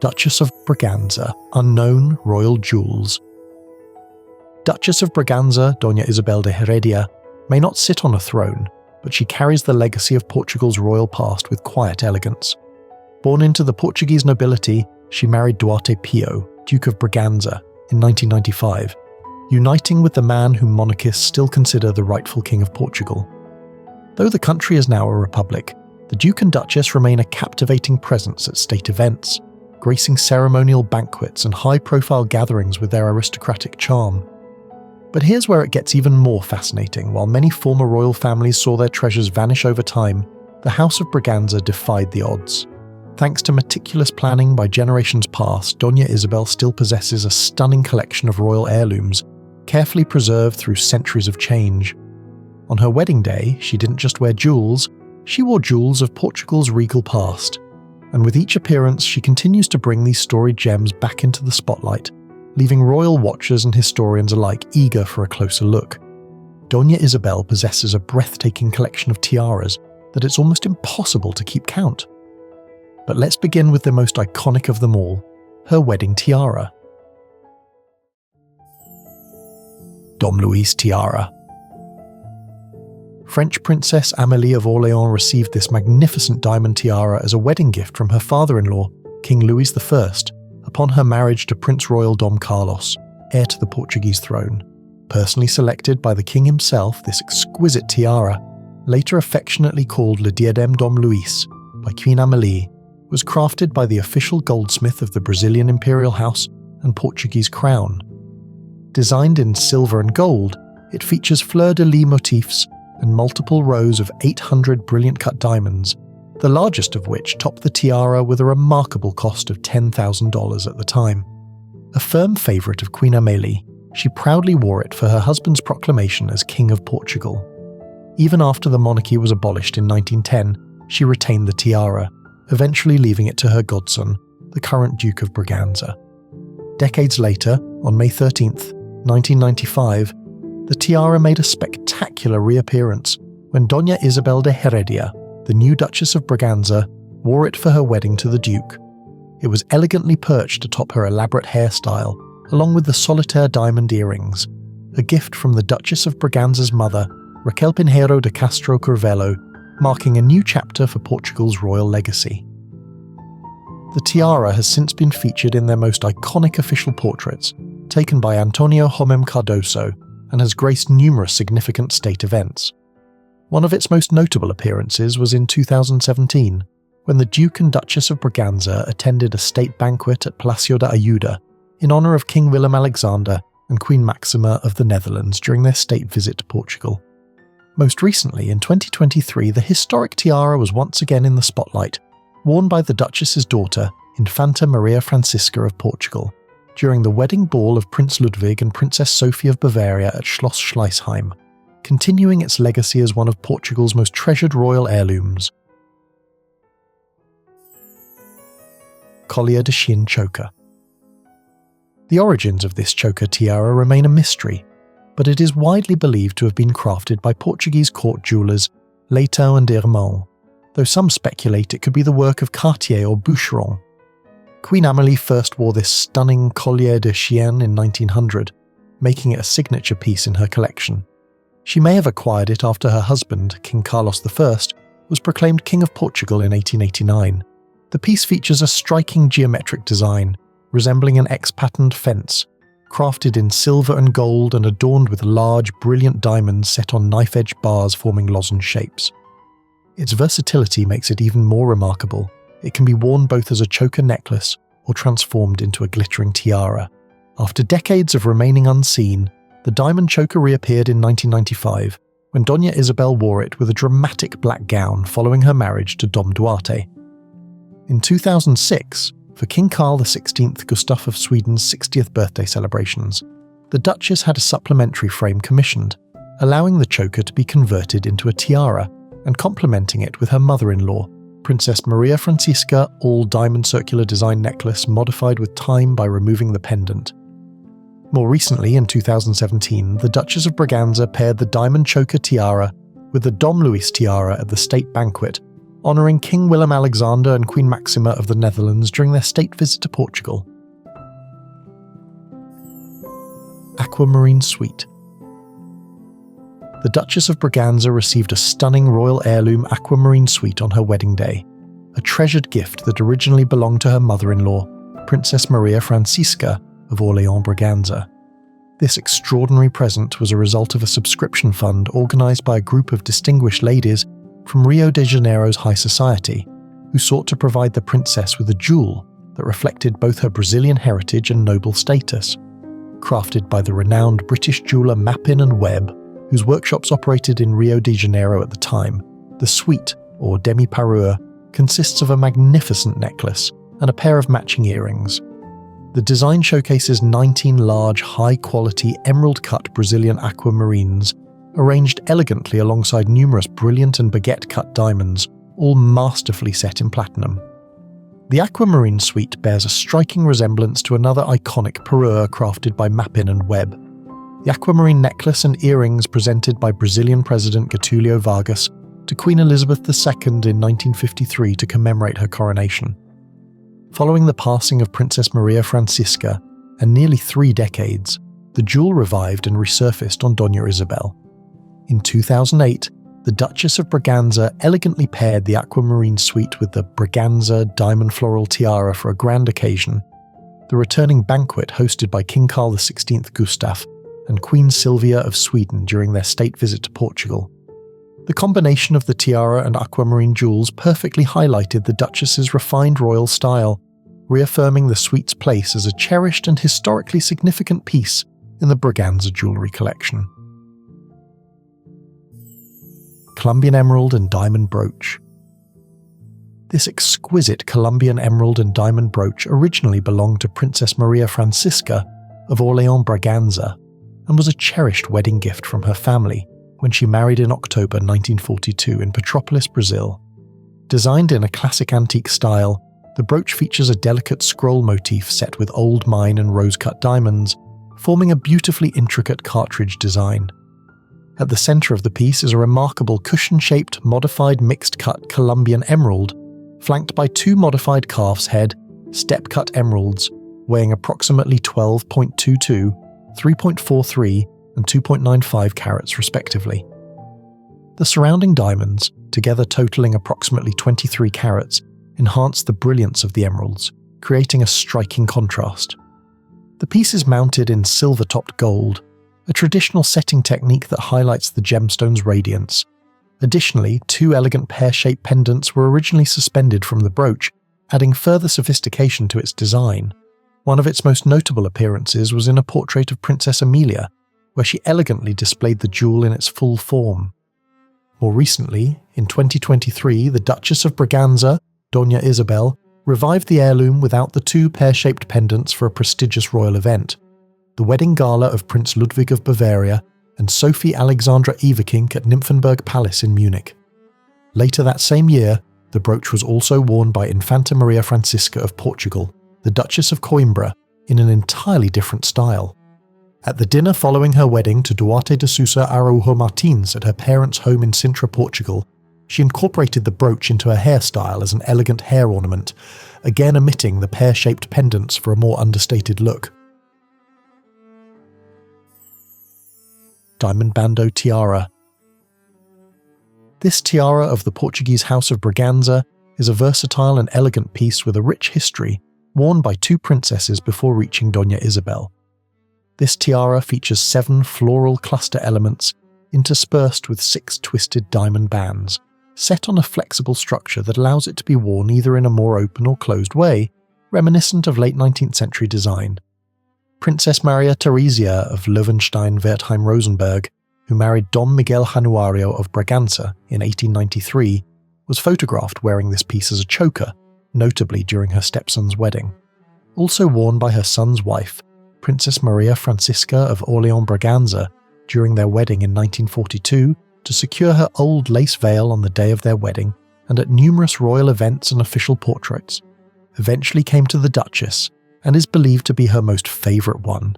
Duchess of Braganza, unknown royal jewels. Duchess of Braganza, Dona Isabel de Herédia, may not sit on a throne, but she carries the legacy of Portugal's royal past with quiet elegance. Born into the Portuguese nobility, she married Duarte Pio, Duke of Braganza, in 1995, uniting with the man whom monarchists still consider the rightful king of Portugal. Though the country is now a republic, the Duke and Duchess remain a captivating presence at state events, gracing ceremonial banquets and high-profile gatherings with their aristocratic charm. But here's where it gets even more fascinating. While many former royal families saw their treasures vanish over time, the House of Braganza defied the odds. Thanks to meticulous planning by generations past, Dona Isabel still possesses a stunning collection of royal heirlooms, carefully preserved through centuries of change. On her wedding day, she didn't just wear jewels, she wore jewels of Portugal's regal past. And with each appearance, she continues to bring these storied gems back into the spotlight, leaving royal watchers and historians alike eager for a closer look. Dona Isabel possesses a breathtaking collection of tiaras that it's almost impossible to keep count. But let's begin with the most iconic of them all, her wedding tiara. Dom Luís Tiara. French Princess Amélie of Orléans received this magnificent diamond tiara as a wedding gift from her father-in-law, King Louis I, upon her marriage to Prince Royal Dom Carlos, heir to the Portuguese throne. Personally selected by the king himself, this exquisite tiara, later affectionately called Le Diadème Dom Luís by Queen Amélie, was crafted by the official goldsmith of the Brazilian imperial house and Portuguese crown. Designed in silver and gold, it features fleur-de-lis motifs and multiple rows of 800 brilliant-cut diamonds, the largest of which topped the tiara with a remarkable cost of $10,000 at the time. A firm favourite of Queen Amélie, she proudly wore it for her husband's proclamation as King of Portugal. Even after the monarchy was abolished in 1910, she retained the tiara, eventually leaving it to her godson, the current Duke of Braganza. Decades later, on May 13th, 1995, the tiara made a spectacular reappearance when Dona Isabel de Herédia, the new Duchess of Braganza, wore it for her wedding to the Duke. It was elegantly perched atop her elaborate hairstyle, along with the solitaire diamond earrings, a gift from the Duchess of Braganza's mother, Raquel Pinheiro de Castro Curvelo, marking a new chapter for Portugal's royal legacy. The tiara has since been featured in their most iconic official portraits, taken by Antonio Homem Cardoso, and has graced numerous significant state events. One of its most notable appearances was in 2017, when the Duke and Duchess of Braganza attended a state banquet at Palacio da Ayuda in honour of King Willem-Alexander and Queen Maxima of the Netherlands during their state visit to Portugal. Most recently, in 2023, the historic tiara was once again in the spotlight, worn by the Duchess's daughter, Infanta Maria Francisca of Portugal, during the wedding ball of Prince Ludwig and Princess Sophie of Bavaria at Schloss Schleißheim, continuing its legacy as one of Portugal's most treasured royal heirlooms. Collier de Chien choker. The origins of this choker tiara remain a mystery, but it is widely believed to have been crafted by Portuguese court jewellers Leitão and Irmão, though some speculate it could be the work of Cartier or Boucheron. Queen Amélie first wore this stunning Collier de Chien in 1900, making it a signature piece in her collection. She may have acquired it after her husband, King Carlos I, was proclaimed King of Portugal in 1889. The piece features a striking geometric design, resembling an X-patterned fence, crafted in silver and gold and adorned with large, brilliant diamonds set on knife-edge bars forming lozenge shapes. Its versatility makes it even more remarkable. It can be worn both as a choker necklace or transformed into a glittering tiara. After decades of remaining unseen, the diamond choker reappeared in 1995, when Dona Isabel wore it with a dramatic black gown following her marriage to Dom Duarte. In 2006, for King Carl XVI Gustaf of Sweden's 60th birthday celebrations, the Duchess had a supplementary frame commissioned, allowing the choker to be converted into a tiara and complementing it with her mother-in-law, Princess Maria Francisca all-diamond circular design necklace modified with time by removing the pendant. More recently, in 2017, the Duchess of Braganza paired the diamond choker tiara with the Dom Luís Tiara at the state banquet, honouring King Willem-Alexander and Queen Maxima of the Netherlands during their state visit to Portugal. Aquamarine Suite. The Duchess of Braganza received a stunning royal heirloom aquamarine suite on her wedding day, a treasured gift that originally belonged to her mother-in-law, Princess Maria Francisca of Orléans-Braganza. This extraordinary present was a result of a subscription fund organised by a group of distinguished ladies from Rio de Janeiro's high society, who sought to provide the princess with a jewel that reflected both her Brazilian heritage and noble status. Crafted by the renowned British jeweller Mappin & Webb, whose workshops operated in Rio de Janeiro at the time, the suite, or demi-parure, consists of a magnificent necklace and a pair of matching earrings. The design showcases 19 large, high-quality, emerald-cut Brazilian aquamarines, arranged elegantly alongside numerous brilliant and baguette-cut diamonds, all masterfully set in platinum. The Aquamarine Suite bears a striking resemblance to another iconic parure crafted by Mappin & Webb. The aquamarine necklace and earrings presented by Brazilian President Getúlio Vargas to Queen Elizabeth II in 1953 to commemorate her coronation. Following the passing of Princess Maria Francisca and nearly 3 decades, the jewel revived and resurfaced on Dona Isabel. In 2008, the Duchess of Braganza elegantly paired the Aquamarine Suite with the Braganza diamond floral tiara for a grand occasion, the returning banquet hosted by King Carl XVI Gustaf and Queen Sylvia of Sweden during their state visit to Portugal. The combination of the tiara and aquamarine jewels perfectly highlighted the Duchess's refined royal style, reaffirming the suite's place as a cherished and historically significant piece in the Braganza jewellery collection. Colombian Emerald and Diamond Brooch. This exquisite Colombian emerald and diamond brooch originally belonged to Princess Maria Francisca of Orléans-Braganza and was a cherished wedding gift from her family when she married in October 1942 in Petrópolis, Brazil. Designed in a classic antique style, the brooch features a delicate scroll motif set with old mine and rose-cut diamonds, forming a beautifully intricate cartridge design. At the centre of the piece is a remarkable cushion-shaped, modified mixed-cut Colombian emerald, flanked by 2 modified calf's head, step-cut emeralds, weighing approximately 12.22, 3.43 and 2.95 carats respectively. The surrounding diamonds, together totalling approximately 23 carats, enhance the brilliance of the emeralds, creating a striking contrast. The piece is mounted in silver-topped gold, a traditional setting technique that highlights the gemstone's radiance. Additionally, 2 elegant pear-shaped pendants were originally suspended from the brooch, adding further sophistication to its design. One of its most notable appearances was in a portrait of Princess Amelia, where she elegantly displayed the jewel in its full form. More recently, in 2023, the Duchess of Braganza, Dona Isabel, revived the heirloom without the 2 pear-shaped pendants for a prestigious royal event, the wedding gala of Prince Ludwig of Bavaria and Sophie Alexandra Everkink at Nymphenburg Palace in Munich. Later that same year, the brooch was also worn by Infanta Maria Francisca of Portugal, the Duchess of Coimbra, in an entirely different style. At the dinner following her wedding to Duarte de Sousa Araújo Martins at her parents' home in Sintra, Portugal, she incorporated the brooch into her hairstyle as an elegant hair ornament, again omitting the pear-shaped pendants for a more understated look. Diamond bandeau tiara. This tiara of the Portuguese House of Braganza is a versatile and elegant piece with a rich history, worn by 2 princesses before reaching Dona Isabel. This tiara features 7 floral cluster elements interspersed with 6 twisted diamond bands, set on a flexible structure that allows it to be worn either in a more open or closed way, reminiscent of late 19th century design. Princess Maria Theresia of Löwenstein-Wertheim-Rosenberg, who married Dom Miguel Januario of Braganza in 1893, was photographed wearing this piece as a choker, notably during her stepson's wedding. Also worn by her son's wife, Princess Maria Francisca of Orléans-Braganza, during their wedding in 1942 to secure her old lace veil on the day of their wedding and at numerous royal events and official portraits, eventually came to the Duchess and is believed to be her most favourite one,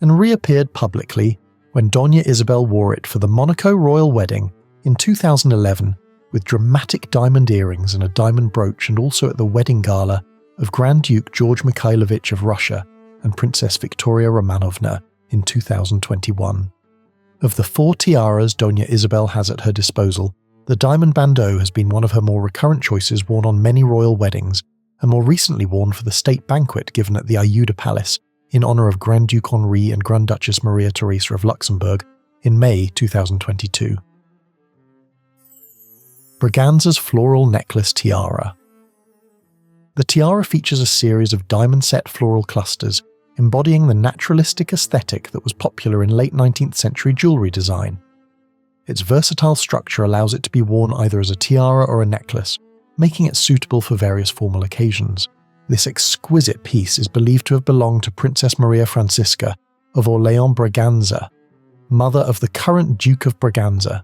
and reappeared publicly when Dona Isabel wore it for the Monaco royal wedding in 2011 with dramatic diamond earrings and a diamond brooch, and also at the wedding gala of Grand Duke George Mikhailovich of Russia and Princess Victoria Romanovna in 2021. Of the 4 tiaras Dona Isabel has at her disposal, the diamond bandeau has been one of her more recurrent choices, worn on many royal weddings, and more recently worn for the state banquet given at the Ajuda Palace in honour of Grand Duke Henri and Grand Duchess Maria Theresa of Luxembourg in May 2022. Braganza's floral necklace tiara. The tiara features a series of diamond-set floral clusters embodying the naturalistic aesthetic that was popular in late 19th century jewellery design. Its versatile structure allows it to be worn either as a tiara or a necklace, making it suitable for various formal occasions. This exquisite piece is believed to have belonged to Princess Maria Francisca of Orléans Braganza, mother of the current Duke of Braganza.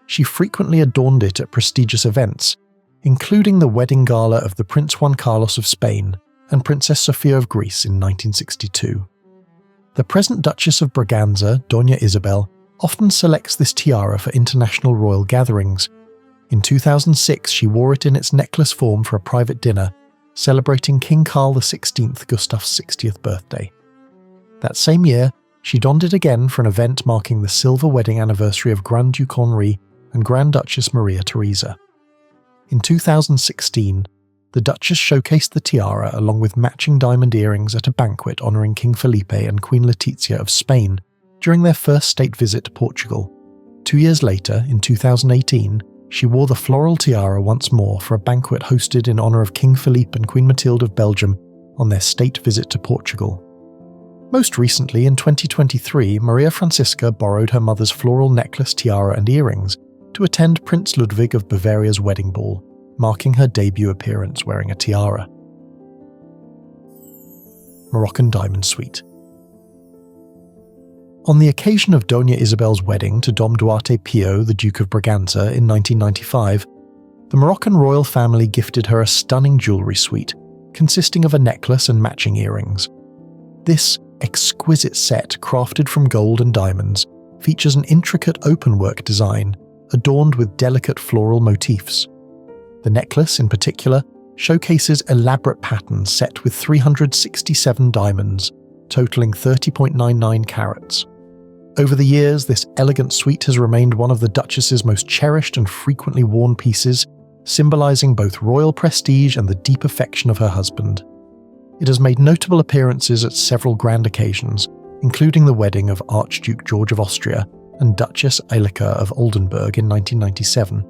She frequently adorned it at prestigious events, including the wedding gala of the Prince Juan Carlos of Spain and Princess Sofia of Greece in 1962. The present Duchess of Braganza, Dona Isabel, often selects this tiara for international royal gatherings. In 2006, she wore it in its necklace form for a private dinner, celebrating King Carl XVI Gustav's 60th birthday. That same year, she donned it again for an event marking the silver wedding anniversary of Grand Duke Henri and Grand Duchess Maria Theresa. In 2016, the Duchess showcased the tiara along with matching diamond earrings at a banquet honouring King Felipe and Queen Letizia of Spain during their first state visit to Portugal. 2 years later, in 2018, she wore the floral tiara once more for a banquet hosted in honour of King Philippe and Queen Mathilde of Belgium on their state visit to Portugal. Most recently, in 2023, Maria Francisca borrowed her mother's floral necklace, tiara and earrings to attend Prince Ludwig of Bavaria's wedding ball, marking her debut appearance wearing a tiara. Moroccan Diamond Suite. On the occasion of Dona Isabel's wedding to Dom Duarte Pio, the Duke of Braganza, in 1995, the Moroccan royal family gifted her a stunning jewellery suite, consisting of a necklace and matching earrings. This exquisite set, crafted from gold and diamonds, features an intricate openwork design adorned with delicate floral motifs. The necklace, in particular, showcases elaborate patterns set with 367 diamonds, totaling 30.99 carats. Over the years, this elegant suite has remained one of the Duchess's most cherished and frequently worn pieces, symbolising both royal prestige and the deep affection of her husband. It has made notable appearances at several grand occasions, including the wedding of Archduke George of Austria and Duchess Eilica of Oldenburg in 1997,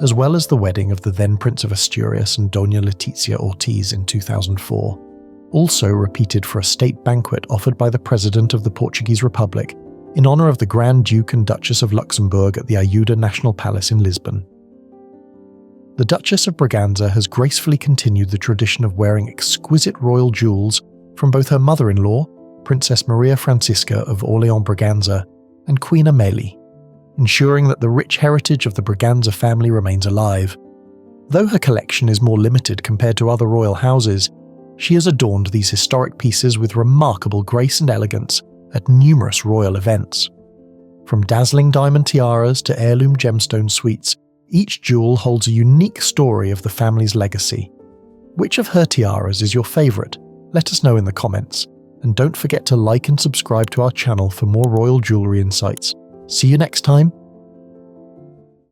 as well as the wedding of the then Prince of Asturias and Dona Letizia Ortiz in 2004, also repeated for a state banquet offered by the President of the Portuguese Republic in honour of the Grand Duke and Duchess of Luxembourg at the Ajuda National Palace in Lisbon. The Duchess of Braganza has gracefully continued the tradition of wearing exquisite royal jewels from both her mother-in-law, Princess Maria Francisca of Orléans Braganza, and Queen Amélie, ensuring that the rich heritage of the Braganza family remains alive. Though her collection is more limited compared to other royal houses, she has adorned these historic pieces with remarkable grace and elegance at numerous royal events. From dazzling diamond tiaras to heirloom gemstone suites, each jewel holds a unique story of the family's legacy. Which of her tiaras is your favourite? Let us know in the comments. And don't forget to like and subscribe to our channel for more royal jewellery insights. See you next time.